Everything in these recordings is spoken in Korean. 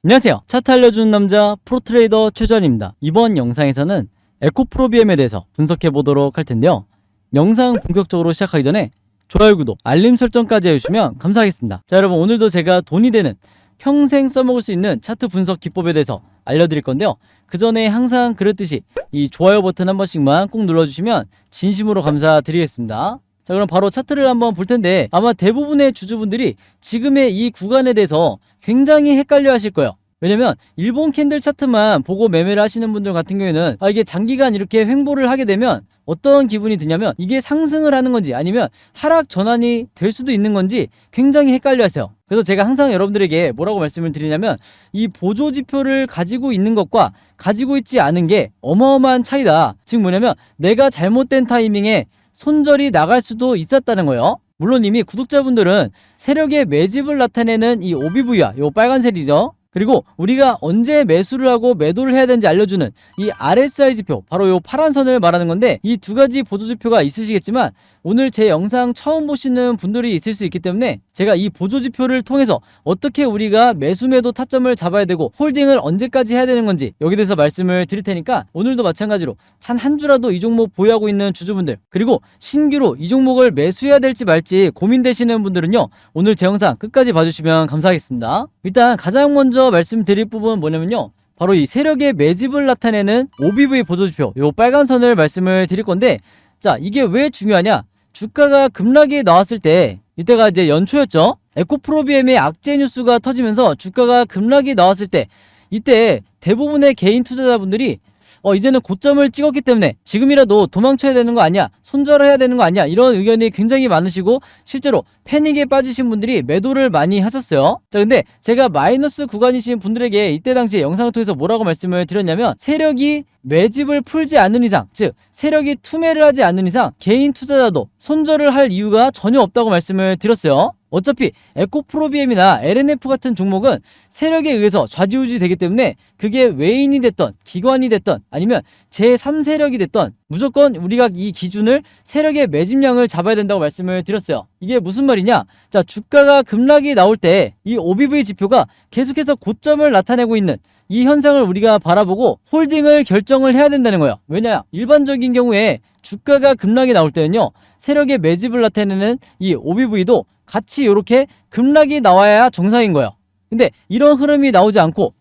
안녕하세요. 차트 알려주는 남자 프로트레이더 최전입니다. 이번 영상에서는 에코프로비엠에 대해서 분석해 보도록 할 텐데요. 영상 본격적으로 시작하기 전에 좋아요, 구독, 알림 설정까지 해주시면 감사하겠습니다. 자, 여러분, 오늘도 제가 돈이 되는 평생 써먹을 수 있는 차트 분석 기법에 대해서 알려드릴 건데요. 그 전에 항상 그랬듯이 이 좋아요 버튼 한 번씩만 꼭 눌러주시면 진심으로 감사드리겠습니다. 자, 그럼 바로 차트를 한번 볼 텐데 아마 대부분의 주주분들이 지금의 이 구간에 대해서 굉장히 헷갈려 하실 거예요. 왜냐면 일본 캔들 차트만 보고 매매를 하시는 분들 같은 경우에는 이게 장기간 이렇게 횡보를 하게 되면 어떤 기분이 드냐면 이게 상승을 하는 건지 아니면 하락 전환이 될 수도 있는 건지 굉장히 헷갈려 하세요. 그래서 제가 항상 여러분들에게 뭐라고 말씀을 드리냐면 이 보조 지표를 가지고 있는 것과 가지고 있지 않은 게 어마어마한 차이다. 즉 뭐냐면 내가 잘못된 타이밍에 손절이 나갈 수도 있었다는 거예요. 물론 이미 구독자분들은 세력의 매집을 나타내는 이 OBV와 요 빨간색이죠. 그리고 우리가 언제 매수를 하고 매도를 해야 되는지 알려주는 이 RSI 지표, 바로 요 파란 선을 말하는 건데 이 두 가지 보조 지표가 있으시겠지만 오늘 제 영상 처음 보시는 분들이 있을 수 있기 때문에 제가 이 보조 지표를 통해서 어떻게 우리가 매수 매도 타점을 잡아야 되고 홀딩을 언제까지 해야 되는 건지 여기 대해서 말씀을 드릴 테니까 오늘도 마찬가지로 단 한 주라도 이 종목 보유하고 있는 주주분들, 그리고 신규로 이 종목을 매수해야 될지 말지 고민되시는 분들은요, 오늘 제 영상 끝까지 봐주시면 감사하겠습니다. 일단 가장 먼저 말씀드릴 부분은 뭐냐면요, 바로 이 세력의 매집을 나타내는 OBV 보조지표, 요 빨간 선을 말씀을 드릴 건데, 자, 이게 왜 중요하냐? 주가가 급락이 나왔을 때, 이때가 이제 연초였죠. 에코프로비엠의 악재 뉴스가 터지면서 주가가 급락이 나왔을 때, 이때 대부분의 개인 투자자분들이 이제는 고점을 찍었기 때문에 지금이라도 도망쳐야 되는 거 아니야, 손절을 해야 되는 거 아니야, 이런 의견이 굉장히 많으시고 실제로 패닉에 빠지신 분들이 매도를 많이 하셨어요. 자, 근데 제가 마이너스 구간이신 분들에게 이때 당시에 영상을 통해서 뭐라고 말씀을 드렸냐면, 세력이 매집을 풀지 않는 이상, 즉 세력이 투매를 하지 않는 이상 개인 투자자도 손절을 할 이유가 전혀 없다고 말씀을 드렸어요. 어차피 에코프로비엠이나 LNF 같은 종목은 세력에 의해서 좌지우지 되기 때문에 그게 외인이 됐던 기관이 됐던 아니면 제3세력이 됐던 무조건 우리가 이 기준을 세력의 매집량을 잡아야 된다고 말씀을 드렸어요. 이게 무슨 말이냐? 자, 주가가 급락이 나올 때 이 OBV 지표가 계속해서 고점을 나타내고 있는 이 현상을 우리가 바라보고 홀딩을 결정을 해야 된다는 거예요. 왜냐? 일반적인 경우에 주가가 급락이 나올 때는요, 세력의 매집을 나타내는 이 OBV도 같이 이렇게 급락이 나와야 정상인 거예요. 근데 이런 흐름이 나오지 않고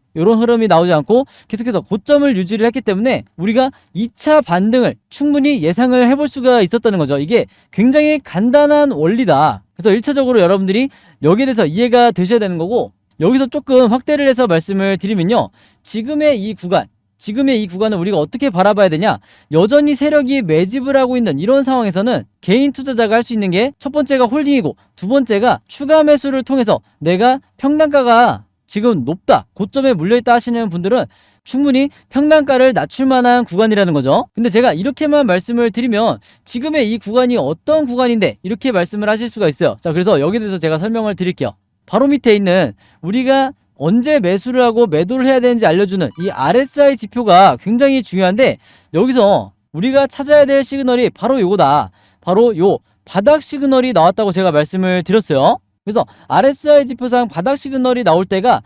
계속해서 고점을 유지를 했기 때문에 우리가 2차 반등을 충분히 예상을 해볼 수가 있었다는 거죠. 이게 굉장히 간단한 원리다. 그래서 1차적으로 여러분들이 여기에 대해서 이해가 되셔야 되는 거고, 여기서 조금 확대를 해서 말씀을 드리면요, 지금의 이 구간을 우리가 어떻게 바라봐야 되냐? 여전히 세력이 매집을 하고 있는 이런 상황에서는 개인 투자자가 할 수 있는 게 첫 번째가 홀딩이고, 두 번째가 추가 매수를 통해서 내가 평단가가 지금 높다, 고점에 물려있다 하시는 분들은 충분히 평단가를 낮출 만한 구간이라는 거죠. 근데 제가 이렇게만 말씀을 드리면 지금의 이 구간이 어떤 구간인데 이렇게 말씀을 하실 수가 있어요. 자, 그래서 여기에 대해서 제가 설명을 드릴게요. 바로 밑에 있는 우리가 언제 매수를 하고 매도를 해야 되는지 알려주는 이 RSI 지표가 굉장히 중요한데, 여기서 우리가 찾아야 될 시그널이 바로 요거다. 바로 요 바닥 시그널이 나왔다고 제가 말씀을 드렸어요. 그래서 RSI 지표상 바닥 시그널이 나올 때가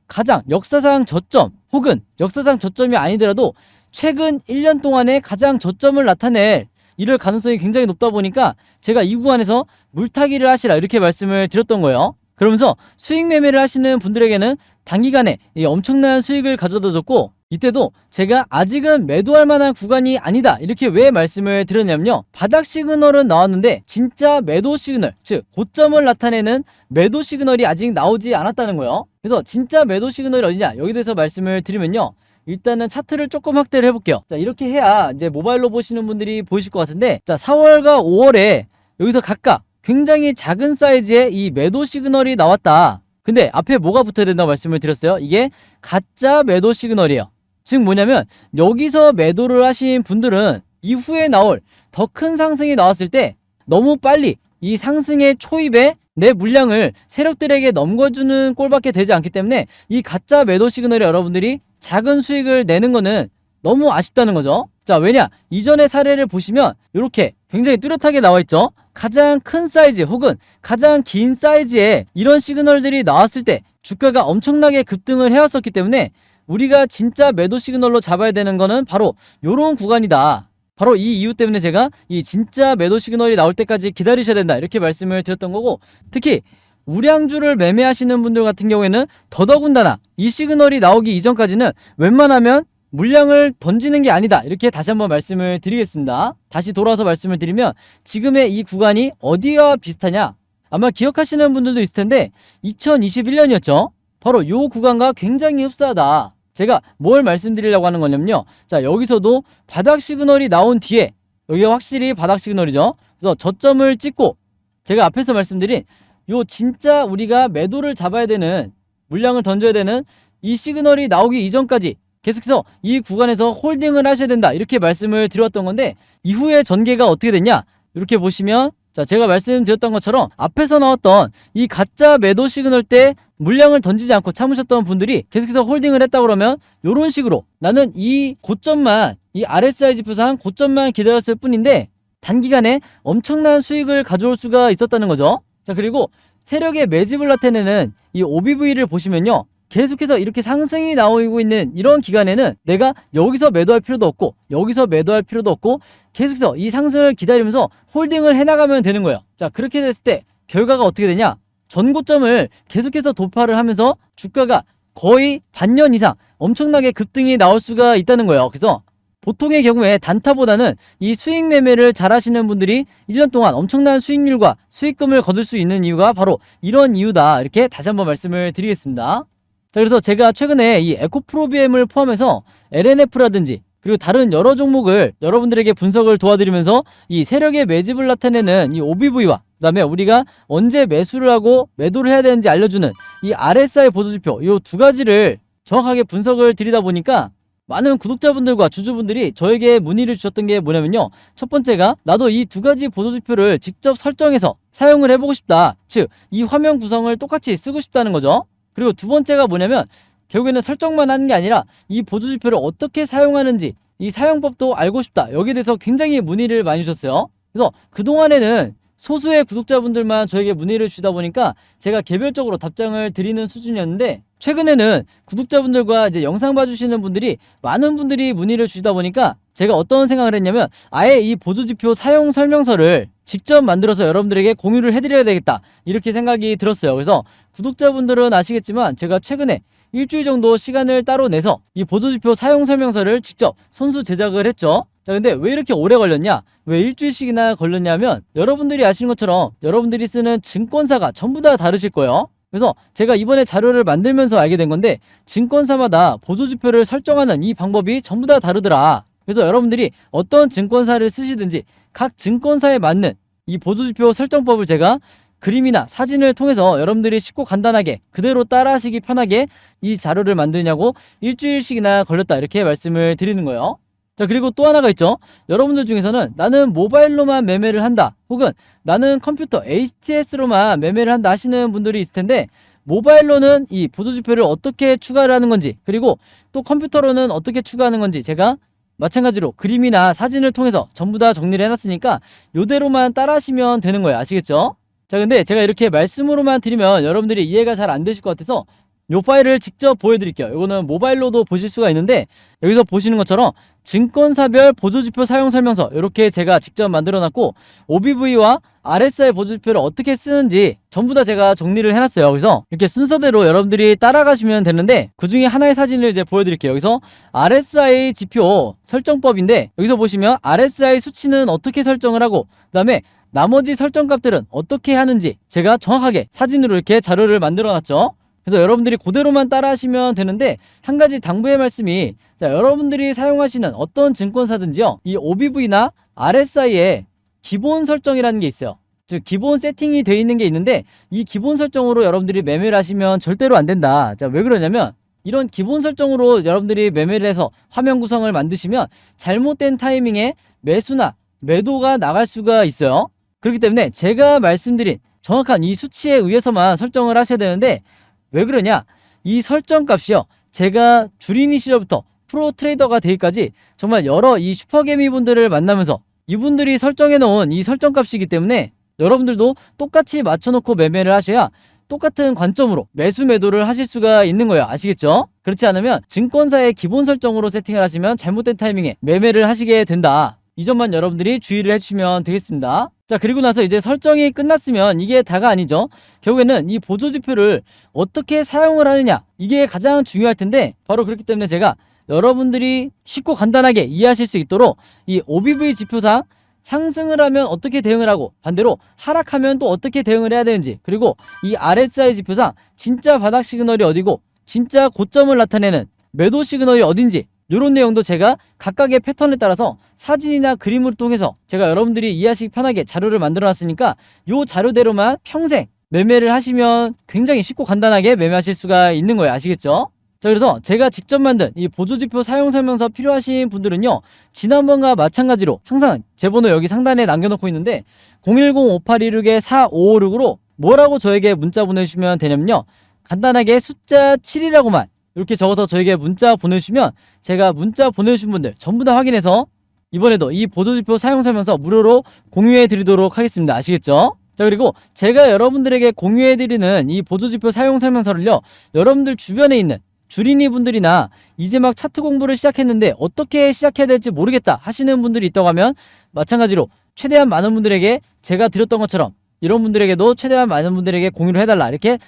가장 역사상 저점, 혹은 역사상 저점이 아니더라도 최근 1년 동안에 가장 저점을 나타낼 이럴 가능성이 굉장히 높다 보니까 제가 이 구간에서 물타기를 하시라 이렇게 말씀을 드렸던 거예요. 그러면서 수익 매매를 하시는 분들에게는 단기간에 엄청난 수익을 가져다 줬고, 이때도 제가 아직은 매도할 만한 구간이 아니다 이렇게 왜 말씀을 드렸냐면요, 바닥 시그널은 나왔는데 진짜 매도 시그널, 즉 고점을 나타내는 매도 시그널이 아직 나오지 않았다는 거예요. 그래서 진짜 매도 시그널이 어디냐, 여기 대해서 말씀을 드리면요, 일단은 차트를 조금 확대를 해볼게요. 자, 이렇게 해야 이제 모바일로 보시는 분들이 보이실 것 같은데, 자, 4월과 5월에 여기서 각각 굉장히 작은 사이즈의 이 매도 시그널이 나왔다. 근데 앞에 뭐가 붙어야 된다고 말씀을 드렸어요? 이게 가짜 매도 시그널이에요. 즉 뭐냐면 여기서 매도를 하신 분들은 이후에 나올 더 큰 상승이 나왔을 때 너무 빨리 이 상승의 초입에 내 물량을 세력들에게 넘겨주는 꼴밖에 되지 않기 때문에 이 가짜 매도 시그널에 여러분들이 작은 수익을 내는 거는 너무 아쉽다는 거죠. 자, 왜냐? 이전의 사례를 보시면 이렇게 굉장히 뚜렷하게 나와 있죠. 가장 큰 사이즈 혹은 가장 긴 사이즈에 이런 시그널들이 나왔을 때 주가가 엄청나게 급등을 해왔었기 때문에 우리가 진짜 매도 시그널로 잡아야 되는 거는 바로 이런 구간이다. 바로 이 이유 때문에 제가 이 진짜 매도 시그널이 나올 때까지 기다리셔야 된다 이렇게 말씀을 드렸던 거고, 특히 우량주를 매매하시는 분들 같은 경우에는 더더군다나 이 시그널이 나오기 이전까지는 웬만하면 물량을 던지는 게 아니다 이렇게 다시 한번 말씀을 드리겠습니다. 다시 돌아와서 말씀을 드리면 지금의 이 구간이 어디와 비슷하냐, 아마 기억하시는 분들도 있을 텐데 2021년이었죠. 바로 이 구간과 굉장히 흡사하다. 제가 뭘 말씀드리려고 하는 거냐면요, 자, 여기서도 바닥 시그널이 나온 뒤에, 여기가 확실히 바닥 시그널이죠. 그래서 저점을 찍고 제가 앞에서 말씀드린 요 진짜 우리가 매도를 잡아야 되는, 물량을 던져야 되는 이 시그널이 나오기 이전까지 계속해서 이 구간에서 홀딩을 하셔야 된다 이렇게 말씀을 드렸던 건데, 이후에 전개가 어떻게 됐냐, 이렇게 보시면, 자, 제가 말씀드렸던 것처럼 앞에서 나왔던 이 가짜 매도 시그널 때 물량을 던지지 않고 참으셨던 분들이 계속해서 홀딩을 했다 그러면 이런 식으로 나는 이 고점만, 이 RSI 지표상 고점만 기다렸을 뿐인데 단기간에 엄청난 수익을 가져올 수가 있었다는 거죠. 자, 그리고 세력의 매집을 나타내는 이 OBV를 보시면요, 계속해서 이렇게 상승이 나오고 있는 이런 기간에는 내가 여기서 매도할 필요도 없고 여기서 매도할 필요도 없고 계속해서 이 상승을 기다리면서 홀딩을 해나가면 되는 거예요. 자, 그렇게 됐을 때 결과가 어떻게 되냐, 전고점을 계속해서 돌파를 하면서 주가가 거의 반년 이상 엄청나게 급등이 나올 수가 있다는 거예요. 그래서 보통의 경우에 단타보다는 이 수익 매매를 잘 하시는 분들이 1년 동안 엄청난 수익률과 수익금을 거둘 수 있는 이유가 바로 이런 이유다 이렇게 다시 한번 말씀을 드리겠습니다. 자, 그래서 제가 최근에 이 에코프로비엠을 포함해서 LNF라든지 그리고 다른 여러 종목을 여러분들에게 분석을 도와드리면서 이 세력의 매집을 나타내는 이 OBV와 그 다음에 우리가 언제 매수를 하고 매도를 해야 되는지 알려주는 이 RSI 보조지표, 이 두 가지를 정확하게 분석을 드리다 보니까 많은 구독자분들과 주주분들이 저에게 문의를 주셨던 게 뭐냐면요, 첫 번째가 나도 이 두 가지 보조지표를 직접 설정해서 사용을 해보고 싶다, 즉 이 화면 구성을 똑같이 쓰고 싶다는 거죠. 그리고 두 번째가 뭐냐면 결국에는 설정만 하는 게 아니라 이 보조지표를 어떻게 사용하는지 이 사용법도 알고 싶다, 여기에 대해서 굉장히 문의를 많이 주셨어요. 그래서 그동안에는 소수의 구독자분들만 저에게 문의를 주다 보니까 제가 개별적으로 답장을 드리는 수준이었는데, 최근에는 구독자분들과 이제 영상 봐주시는 분들이 많은 분들이 문의를 주시다 보니까 제가 어떤 생각을 했냐면 아예 이 보조지표 사용 설명서를 직접 만들어서 여러분들에게 공유를 해드려야 되겠다 이렇게 생각이 들었어요. 그래서 구독자분들은 아시겠지만 제가 최근에 일주일 정도 시간을 따로 내서 이 보조지표 사용 설명서를 직접 선수 제작을 했죠. 자, 근데 왜 이렇게 오래 걸렸냐, 왜 일주일씩이나 걸렸냐면 여러분들이 아시는 것처럼 여러분들이 쓰는 증권사가 전부 다 다르실 거예요. 그래서 제가 이번에 자료를 만들면서 알게 된 건데 증권사마다 보조지표를 설정하는 이 방법이 전부 다 다르더라. 그래서 여러분들이 어떤 증권사를 쓰시든지 각 증권사에 맞는 이 보조지표 설정법을 제가 그림이나 사진을 통해서 여러분들이 쉽고 간단하게 그대로 따라하시기 편하게 이 자료를 만드냐고 일주일씩이나 걸렸다 이렇게 말씀을 드리는 거예요. 자, 그리고 또 하나가 있죠. 여러분들 중에서는 나는 모바일로만 매매를 한다, 혹은 나는 컴퓨터 HTS로만 매매를 한다 하시는 분들이 있을 텐데, 모바일로는 이 보조지표를 어떻게 추가를 하는 건지, 그리고 또 컴퓨터로는 어떻게 추가하는 건지 제가 마찬가지로 그림이나 사진을 통해서 전부 다 정리를 해놨으니까 요대로만 따라 하시면 되는 거예요. 아시겠죠? 자, 근데 제가 이렇게 말씀으로만 드리면 여러분들이 이해가 잘 안 되실 것 같아서 요 파일을 직접 보여드릴게요. 이거는 모바일로도 보실 수가 있는데, 여기서 보시는 것처럼 증권사별 보조지표 사용 설명서 이렇게 제가 직접 만들어놨고, OBV와 RSI 보조지표를 어떻게 쓰는지 전부 다 제가 정리를 해놨어요. 그래서 이렇게 순서대로 여러분들이 따라가시면 되는데, 그 중에 하나의 사진을 이제 보여드릴게요. 여기서 RSI 지표 설정법인데, 여기서 보시면 RSI 수치는 어떻게 설정을 하고 그 다음에 나머지 설정값들은 어떻게 하는지 제가 정확하게 사진으로 이렇게 자료를 만들어놨죠. 그래서 여러분들이 그대로만 따라 하시면 되는데, 한 가지 당부의 말씀이, 자, 여러분들이 사용하시는 어떤 증권사든지요, 이 OBV나 RSI에 기본 설정이라는 게 있어요. 즉 기본 세팅이 되어 있는 게 있는데, 이 기본 설정으로 여러분들이 매매를 하시면 절대로 안 된다. 자, 왜 그러냐면 이런 기본 설정으로 여러분들이 매매를 해서 화면 구성을 만드시면 잘못된 타이밍에 매수나 매도가 나갈 수가 있어요. 그렇기 때문에 제가 말씀드린 정확한 이 수치에 의해서만 설정을 하셔야 되는데, 왜 그러냐, 이 설정 값이요, 제가 주린이 시절부터 프로트레이더가 되기까지 정말 여러 이 슈퍼개미 분들을 만나면서 이분들이 설정해 놓은 이 설정값이기 때문에 여러분들도 똑같이 맞춰놓고 매매를 하셔야 똑같은 관점으로 매수 매도를 하실 수가 있는 거예요. 아시겠죠? 그렇지 않으면 증권사의 기본 설정으로 세팅을 하시면 잘못된 타이밍에 매매를 하시게 된다. 이 점만 여러분들이 주의를 해주시면 되겠습니다. 자, 그리고 나서 이제 설정이 끝났으면 이게 다가 아니죠. 결국에는 이 보조지표를 어떻게 사용을 하느냐, 이게 가장 중요할 텐데, 바로 그렇기 때문에 제가 여러분들이 쉽고 간단하게 이해하실 수 있도록 이 OBV 지표상 상승을 하면 어떻게 대응을 하고 반대로 하락하면 또 어떻게 대응을 해야 되는지, 그리고 이 RSI 지표상 진짜 바닥 시그널이 어디고 진짜 고점을 나타내는 매도 시그널이 어딘지, 이런 내용도 제가 각각의 패턴에 따라서 사진이나 그림을 통해서 제가 여러분들이 이해하시기 편하게 자료를 만들어 놨으니까 이 자료대로만 평생 매매를 하시면 굉장히 쉽고 간단하게 매매하실 수가 있는 거예요. 아시겠죠? 자, 그래서 제가 직접 만든 이 보조지표 사용 설명서 필요하신 분들은요, 지난번과 마찬가지로 항상 제 번호 여기 상단에 남겨놓고 있는데 010-5816-4556으로 뭐라고 저에게 문자 보내주시면 되냐면요, 간단하게 숫자 7이라고만 이렇게 적어서 저에게 문자 보내주시면 제가 문자 보내주신 분들 전부 다 확인해서 이번에도 이 보조지표 사용 설명서 무료로 공유해 드리도록 하겠습니다. 아시겠죠? 자, 그리고 제가 여러분들에게 공유해 드리는 이 보조지표 사용 설명서를요, 여러분들 주변에 있는 주린이 분들이나 이제 막 차트 공부를 시작했는데 어떻게 시작해야 될지 모르겠다 하시는 분들이 있다고 하면 마찬가지로 최대한 많은 분들에게 제가 드렸던 것처럼 이런 분들에게도 최대한 많은 분들에게 공유를 해달라, 이렇게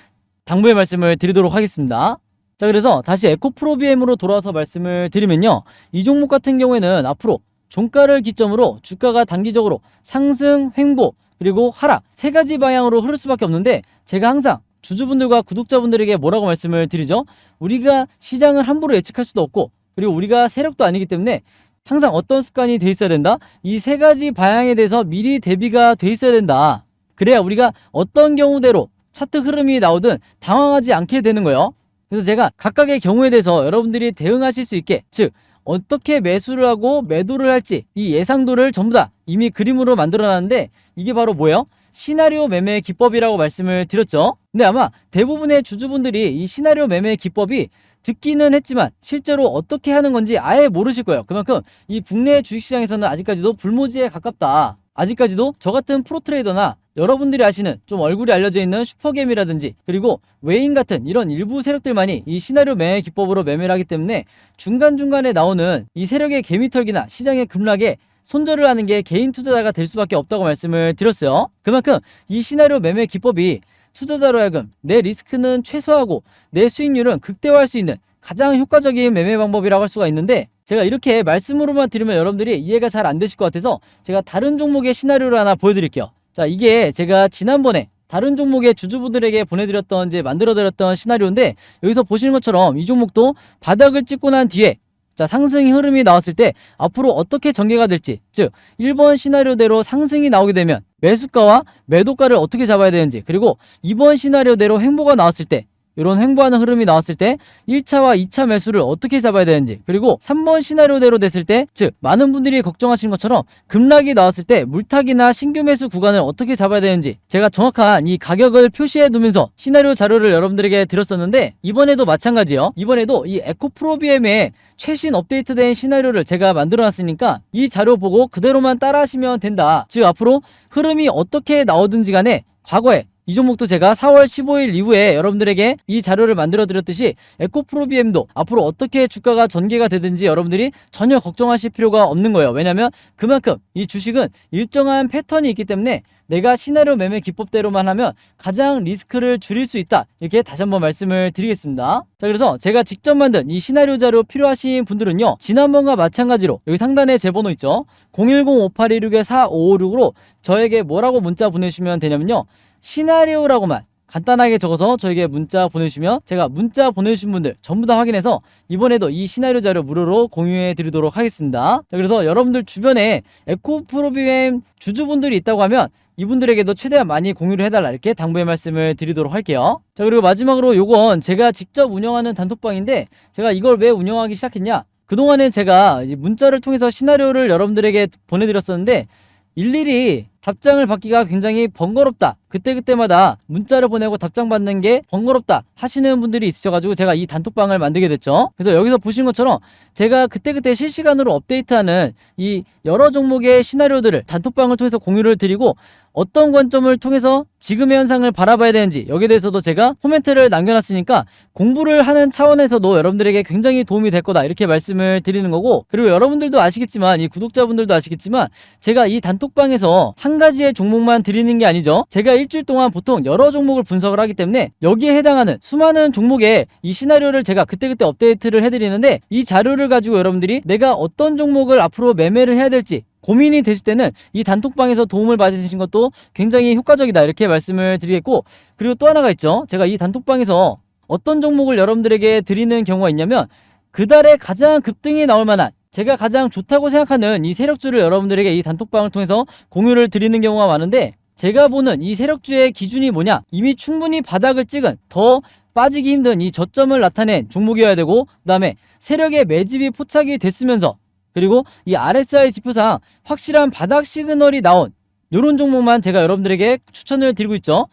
당부의 말씀을 드리도록 하겠습니다. 자, 그래서 다시 에코프로비엠으로 돌아와서 말씀을 드리면요, 이 종목 같은 경우에는 앞으로 종가를 기점으로 주가가 단기적으로 상승, 횡보, 그리고 하락 세 가지 방향으로 흐를 수밖에 없는데, 제가 항상 주주분들과 구독자분들에게 뭐라고 말씀을 드리죠? 우리가 시장을 함부로 예측할 수도 없고, 그리고 우리가 세력도 아니기 때문에 항상 어떤 습관이 돼 있어야 된다? 이 세 가지 방향에 대해서 미리 대비가 돼 있어야 된다. 그래야 우리가 어떤 경우대로 차트 흐름이 나오든 당황하지 않게 되는 거예요. 그래서 제가 각각의 경우에 대해서 여러분들이 대응하실 수 있게, 즉 어떻게 매수를 하고 매도를 할지 이 예상도를 전부 다 이미 그림으로 만들어 놨는데, 이게 바로 뭐예요? 시나리오 매매 기법이라고 말씀을 드렸죠. 근데 아마 대부분의 주주분들이 이 시나리오 매매 기법이 듣기는 했지만 실제로 어떻게 하는 건지 아예 모르실 거예요. 그만큼 이 국내 주식시장에서는 아직까지도 불모지에 가깝다. 아직까지도 저 같은 프로트레이더나 여러분들이 아시는 좀 얼굴이 알려져 있는 슈퍼게임이라든지 그리고 외인 같은 이런 일부 세력들만이 이 시나리오 매매 기법으로 매매를 하기 때문에 중간중간에 나오는 이 세력의 개미털기나 시장의 급락에 손절을 하는 게 개인 투자자가 될 수밖에 없다고 말씀을 드렸어요. 그만큼 이 시나리오 매매 기법이 투자자로 하여금 내 리스크는 최소화하고 내 수익률은 극대화할 수 있는 가장 효과적인 매매 방법이라고 할 수가 있는데, 제가 이렇게 말씀으로만 드리면 여러분들이 이해가 잘 안 되실 것 같아서 제가 다른 종목의 시나리오를 하나 보여드릴게요. 자, 이게 제가 지난번에 다른 종목의 주주분들에게 보내드렸던, 이제 만들어드렸던 시나리오인데, 여기서 보시는 것처럼 이 종목도 바닥을 찍고 난 뒤에 자, 상승 흐름이 나왔을 때 앞으로 어떻게 전개가 될지, 즉 1번 시나리오대로 상승이 나오게 되면 매수가와 매도가를 어떻게 잡아야 되는지, 그리고 2번 시나리오대로 횡보가 나왔을 때, 이런 횡보하는 흐름이 나왔을 때 1차와 2차 매수를 어떻게 잡아야 되는지, 그리고 3번 시나리오대로 됐을 때, 즉 많은 분들이 걱정하시는 것처럼 급락이 나왔을 때 물타기나 신규 매수 구간을 어떻게 잡아야 되는지 제가 정확한 이 가격을 표시해 두면서 시나리오 자료를 여러분들에게 드렸었는데, 이번에도 마찬가지예요. 이번에도 이 에코프로비엠의 최신 업데이트된 시나리오를 제가 만들어 놨으니까 이 자료 보고 그대로만 따라 하시면 된다. 즉 앞으로 흐름이 어떻게 나오든지 간에 과거에 이 종목도 제가 4월 15일 이후에 여러분들에게 이 자료를 만들어 드렸듯이 에코프로비엠도 앞으로 어떻게 주가가 전개가 되든지 여러분들이 전혀 걱정하실 필요가 없는 거예요. 왜냐면 그만큼 이 주식은 일정한 패턴이 있기 때문에 내가 시나리오 매매 기법대로만 하면 가장 리스크를 줄일 수 있다, 이렇게 다시 한번 말씀을 드리겠습니다. 자, 그래서 제가 직접 만든 이 시나리오 자료 필요하신 분들은요, 지난번과 마찬가지로 여기 상단에 제 번호 있죠, 010-5816-4556으로 저에게 뭐라고 문자 보내주시면 되냐면요, 시나리오라고만 간단하게 적어서 저에게 문자 보내주시면 제가 문자 보내주신 분들 전부 다 확인해서 이번에도 이 시나리오 자료 무료로 공유해 드리도록 하겠습니다. 자, 그래서 여러분들 주변에 에코프로비엠 주주분들이 있다고 하면 이분들에게도 최대한 많이 공유를 해달라, 이렇게 당부의 말씀을 드리도록 할게요. 자, 그리고 마지막으로 요건 제가 직접 운영하는 단톡방인데, 제가 이걸 왜 운영하기 시작했냐, 그동안에 제가 이제 문자를 통해서 시나리오를 여러분들에게 보내드렸었는데 일일이 답장을 받기가 굉장히 번거롭다, 그때그때마다 문자를 보내고 답장 받는 게 번거롭다 하시는 분들이 있으셔가지고 제가 이 단톡방을 만들게 됐죠. 그래서 여기서 보신 것처럼 제가 그때그때 실시간으로 업데이트하는 이 여러 종목의 시나리오들을 단톡방을 통해서 공유를 드리고, 어떤 관점을 통해서 지금의 현상을 바라봐야 되는지 여기에 대해서도 제가 코멘트를 남겨놨으니까 공부를 하는 차원에서도 여러분들에게 굉장히 도움이 될 거다, 이렇게 말씀을 드리는 거고, 그리고 여러분들도 아시겠지만, 이 구독자분들도 아시겠지만, 제가 이 단톡방에서 한 가지의 종목만 드리는 게 아니죠. 제가 일주일 동안 보통 여러 종목을 분석을 하기 때문에 여기에 해당하는 수많은 종목의 이 시나리오를 제가 그때그때 업데이트를 해드리는데, 이 자료를 가지고 여러분들이 내가 어떤 종목을 앞으로 매매를 해야 될지 고민이 되실 때는 이 단톡방에서 도움을 받으신 것도 굉장히 효과적이다, 이렇게 말씀을 드리겠고, 그리고 또 하나가 있죠. 제가 이 단톡방에서 어떤 종목을 여러분들에게 드리는 경우가 있냐면, 그달에 가장 급등이 나올 만한, 제가 가장 좋다고 생각하는 이 세력주를 여러분들에게 이 단톡방을 통해서 공유를 드리는 경우가 많은데, 제가 보는 이 세력주의 기준이 뭐냐, 이미 충분히 바닥을 찍은, 더 빠지기 힘든 이 저점을 나타낸 종목이어야 되고, 그 다음에 세력의 매집이 포착이 됐으면서, 그리고 이 RSI 지표상 확실한 바닥 시그널이 나온 이런 종목만 제가 여러분들에게 추천을 드리고 있죠.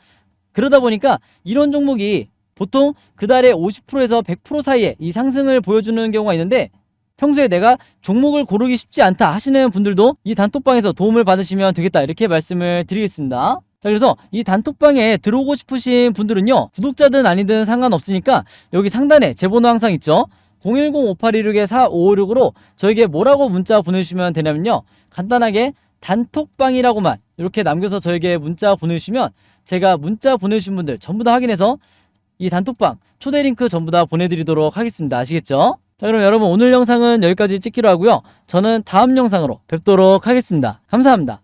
그러다 보니까 이런 종목이 보통 그달에 50%에서 100% 사이에 이 상승을 보여주는 경우가 있는데, 평소에 내가 종목을 고르기 쉽지 않다 하시는 분들도 이 단톡방에서 도움을 받으시면 되겠다, 이렇게 말씀을 드리겠습니다. 자, 그래서 이 단톡방에 들어오고 싶으신 분들은요, 구독자든 아니든 상관없으니까 여기 상단에 제 번호 항상 있죠. 010-5816-4556으로 저에게 뭐라고 문자 보내주시면 되냐면요, 간단하게 단톡방이라고만 이렇게 남겨서 저에게 문자 보내주시면 제가 문자 보내주신 분들 전부 다 확인해서 이 단톡방 초대 링크 전부 다 보내드리도록 하겠습니다. 아시겠죠? 자, 그럼 여러분, 오늘 영상은 여기까지 찍기로 하고요, 저는 다음 영상으로 뵙도록 하겠습니다. 감사합니다.